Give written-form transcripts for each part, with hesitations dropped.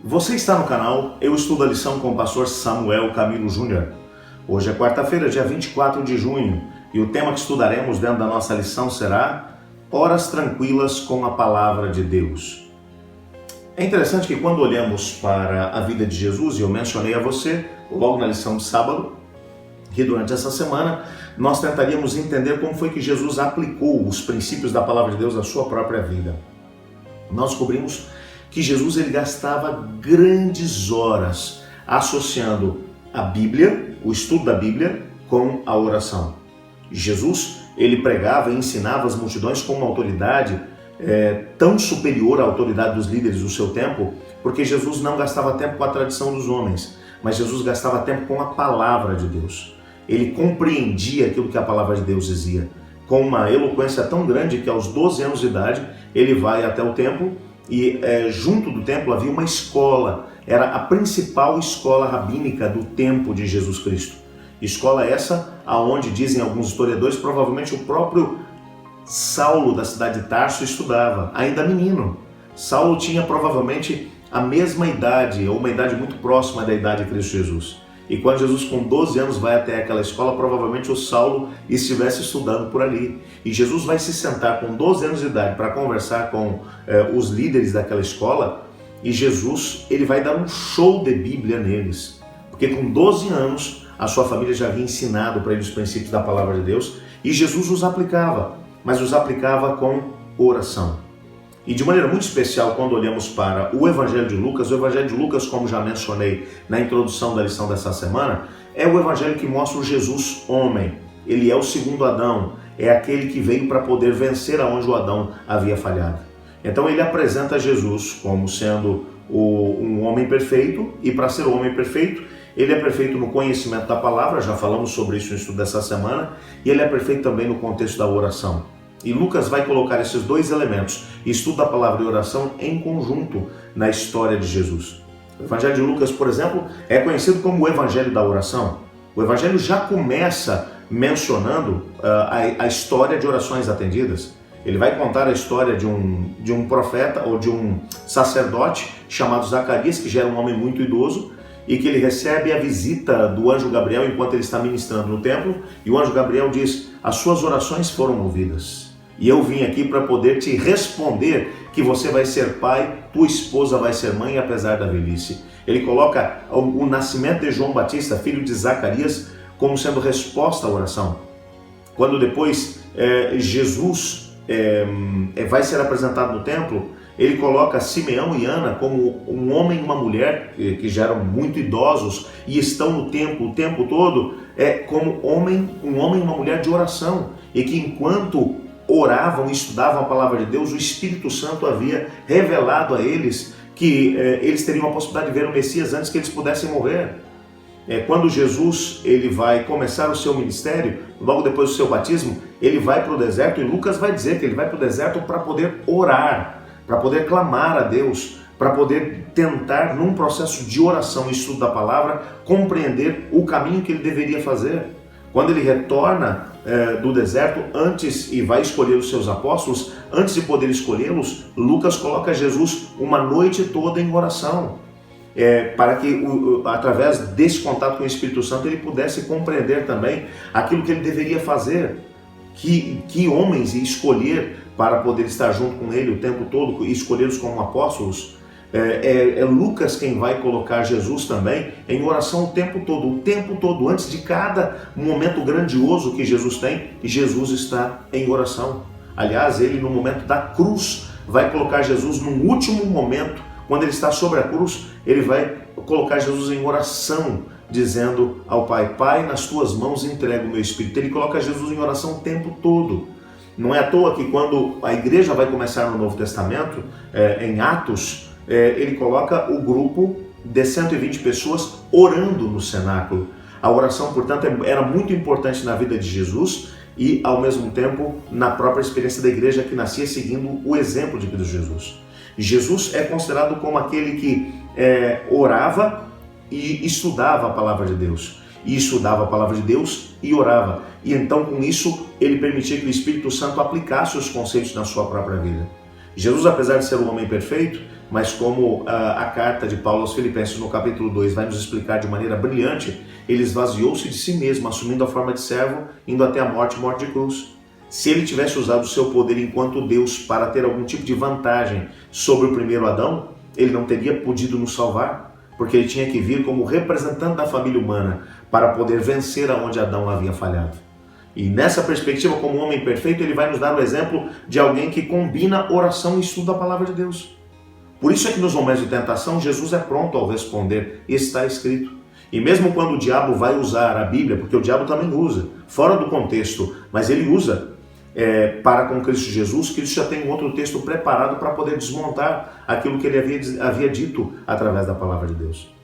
Você está no canal Eu Estudo a Lição com o pastor Samuel Camilo Júnior. Hoje é quarta-feira, dia 24 de junho, e o tema que estudaremos dentro da nossa lição será Horas Tranquilas com a Palavra de Deus. É interessante que quando olhamos para a vida de Jesus, e eu mencionei a você logo na lição de sábado, que durante essa semana nós tentaríamos entender como foi que Jesus aplicou os princípios da Palavra de Deus à sua própria vida. Nós descobrimos que Jesus ele gastava grandes horas associando a Bíblia, o estudo da Bíblia, com a oração. Jesus ele pregava e ensinava as multidões com uma autoridade tão superior à autoridade dos líderes do seu tempo, porque Jesus não gastava tempo com a tradição dos homens, mas Jesus gastava tempo com a Palavra de Deus. Ele compreendia aquilo que a Palavra de Deus dizia, com uma eloquência tão grande que aos 12 anos de idade ele vai até o templo e junto do templo havia uma escola, era a principal escola rabínica do tempo de Jesus Cristo. Escola essa aonde, dizem alguns historiadores, provavelmente o próprio Saulo da cidade de Tarso estudava, ainda menino. Saulo tinha provavelmente a mesma idade, ou uma idade muito próxima da idade de Cristo Jesus. E quando Jesus com 12 anos vai até aquela escola, provavelmente o Saulo estivesse estudando por ali. E Jesus vai se sentar com 12 anos de idade para conversar com os líderes daquela escola, e Jesus ele vai dar um show de Bíblia neles. Porque com 12 anos a sua família já havia ensinado para eles os princípios da Palavra de Deus, e Jesus os aplicava, mas os aplicava com oração. E de maneira muito especial, quando olhamos para o Evangelho de Lucas, o Evangelho de Lucas, como já mencionei na introdução da lição dessa semana, é o Evangelho que mostra o Jesus homem. Ele é o segundo Adão, é aquele que veio para poder vencer aonde o Adão havia falhado. Então ele apresenta Jesus como sendo um homem perfeito, e para ser um homem perfeito, ele é perfeito no conhecimento da palavra, já falamos sobre isso no estudo dessa semana, e ele é perfeito também no contexto da oração. E Lucas vai colocar esses dois elementos, estudo da palavra e oração, em conjunto na história de Jesus. O Evangelho de Lucas, por exemplo, é conhecido como o Evangelho da oração. O Evangelho já começa mencionando a história de orações atendidas. Ele vai contar a história de um profeta ou de um sacerdote chamado Zacarias, que já era um homem muito idoso, e que ele recebe a visita do anjo Gabriel enquanto ele está ministrando no templo, e o anjo Gabriel diz: as suas orações foram ouvidas. E eu vim aqui para poder te responder que você vai ser pai, tua esposa vai ser mãe, apesar da velhice. Ele coloca o nascimento de João Batista, filho de Zacarias, como sendo resposta à oração. Quando depois Jesus vai ser apresentado no templo, ele coloca Simeão e Ana como um homem e uma mulher que já eram muito idosos e estão no templo o tempo todo, como um homem e uma mulher de oração, e que enquanto oravam e estudavam a palavra de Deus, o Espírito Santo havia revelado a eles que eles teriam a possibilidade de ver o Messias antes que eles pudessem morrer. Quando Jesus ele vai começar o seu ministério, logo depois do seu batismo, ele vai para o deserto, e Lucas vai dizer que ele vai para o deserto para poder orar, para poder clamar a Deus, para poder tentar, num processo de oração e estudo da palavra, compreender o caminho que ele deveria fazer. Quando ele retorna do deserto antes e vai escolher os seus apóstolos, antes de poder escolhê-los, Lucas coloca Jesus uma noite toda em oração, para que através desse contato com o Espírito Santo ele pudesse compreender também aquilo que ele deveria fazer, que homens escolher para poder estar junto com ele o tempo todo e escolhê-los como apóstolos. É Lucas quem vai colocar Jesus também em oração o tempo todo, antes de cada momento grandioso que Jesus tem, Jesus está em oração. Aliás, ele no momento da cruz vai colocar Jesus num último momento, quando ele está sobre a cruz, ele vai colocar Jesus em oração, dizendo ao Pai: Pai, nas tuas mãos entrego o meu espírito. Ele coloca Jesus em oração o tempo todo. Não é à toa que quando a igreja vai começar no Novo Testamento, em Atos, ele coloca o grupo de 120 pessoas orando no cenáculo. A oração, portanto, era muito importante na vida de Jesus e, ao mesmo tempo, na própria experiência da igreja que nascia seguindo o exemplo de Cristo Jesus. Jesus é considerado como aquele que orava e estudava a palavra de Deus. E estudava a palavra de Deus e orava. E então, com isso, ele permitia que o Espírito Santo aplicasse os conceitos na sua própria vida. Jesus, apesar de ser um homem perfeito, mas como a carta de Paulo aos Filipenses no capítulo 2 vai nos explicar de maneira brilhante, ele esvaziou-se de si mesmo, assumindo a forma de servo, indo até a morte de cruz. Se ele tivesse usado o seu poder enquanto Deus para ter algum tipo de vantagem sobre o primeiro Adão, ele não teria podido nos salvar, porque ele tinha que vir como representante da família humana para poder vencer aonde Adão havia falhado. E nessa perspectiva, como homem perfeito, ele vai nos dar o exemplo de alguém que combina oração e estudo da palavra de Deus. Por isso é que nos momentos de tentação, Jesus é pronto ao responder, está escrito. E mesmo quando o diabo vai usar a Bíblia, porque o diabo também usa, fora do contexto, mas ele usa para com Cristo Jesus, Cristo já tem um outro texto preparado para poder desmontar aquilo que ele havia dito através da palavra de Deus.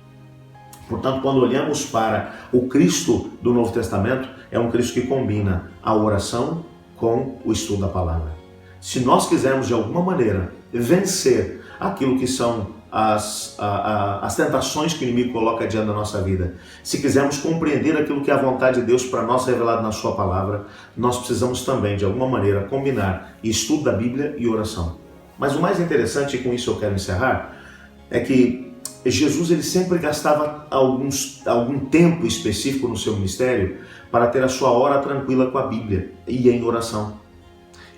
Portanto, quando olhamos para o Cristo do Novo Testamento, é um Cristo que combina a oração com o estudo da palavra. Se nós quisermos, de alguma maneira, vencer aquilo que são as tentações que o inimigo coloca diante da nossa vida, se quisermos compreender aquilo que é a vontade de Deus para nós revelado na sua palavra, nós precisamos também, de alguma maneira, combinar estudo da Bíblia e oração. Mas o mais interessante, e com isso eu quero encerrar, é que Jesus ele sempre gastava algum tempo específico no seu ministério para ter a sua hora tranquila com a Bíblia e em oração.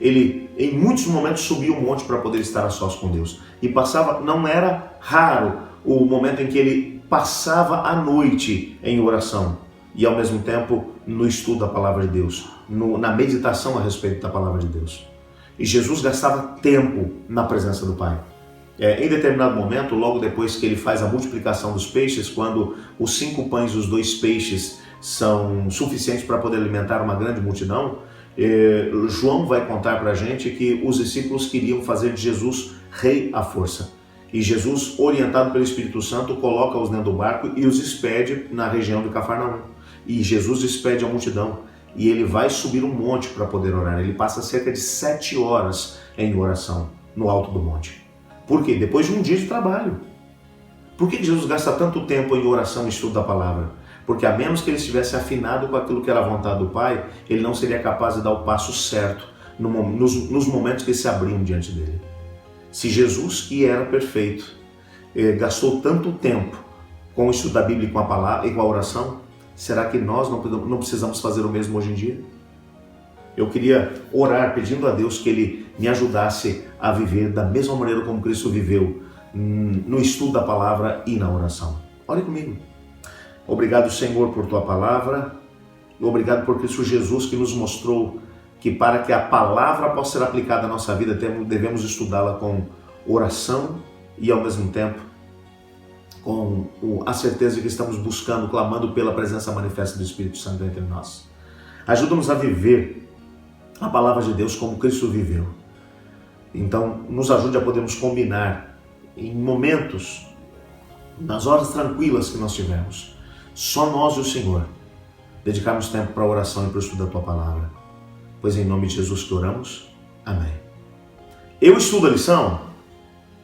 Ele, em muitos momentos, subia um monte para poder estar a sós com Deus. E passava, não era raro o momento em que ele passava a noite em oração e, ao mesmo tempo, no estudo da palavra de Deus, na meditação a respeito da palavra de Deus. E Jesus gastava tempo na presença do Pai. Em determinado momento, logo depois que ele faz a multiplicação dos peixes, quando os 5 pães e os 2 peixes são suficientes para poder alimentar uma grande multidão, João vai contar para a gente que os discípulos queriam fazer de Jesus rei à força. E Jesus, orientado pelo Espírito Santo, coloca-os dentro do barco e os expede na região de Cafarnaum. E Jesus despede a multidão e ele vai subir um monte para poder orar. Ele passa cerca de 7 horas em oração no alto do monte. Por quê? Depois de um dia de trabalho. Por que Jesus gasta tanto tempo em oração e estudo da palavra? Porque a menos que ele estivesse afinado com aquilo que era a vontade do Pai, ele não seria capaz de dar o passo certo nos momentos que se abriam diante dele. Se Jesus, que era perfeito, gastou tanto tempo com o estudo da Bíblia e com a palavra e com a oração, será que nós não precisamos fazer o mesmo hoje em dia? Eu queria orar pedindo a Deus que Ele me ajudasse a viver da mesma maneira como Cristo viveu, no estudo da palavra e na oração. Ore comigo. Obrigado, Senhor, por Tua palavra. E obrigado por Cristo Jesus, que nos mostrou que para que a palavra possa ser aplicada à nossa vida, devemos estudá-la com oração e, ao mesmo tempo, com a certeza de que estamos buscando, clamando pela presença manifesta do Espírito Santo entre nós. Ajuda-nos a viver a palavra de Deus como Cristo viveu. Então, nos ajude a podermos combinar em momentos, nas horas tranquilas que nós tivermos, só nós e o Senhor, dedicarmos tempo para a oração e para o estudo da Tua palavra. Pois em nome de Jesus que oramos. Amém. Eu estudo a lição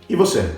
e você?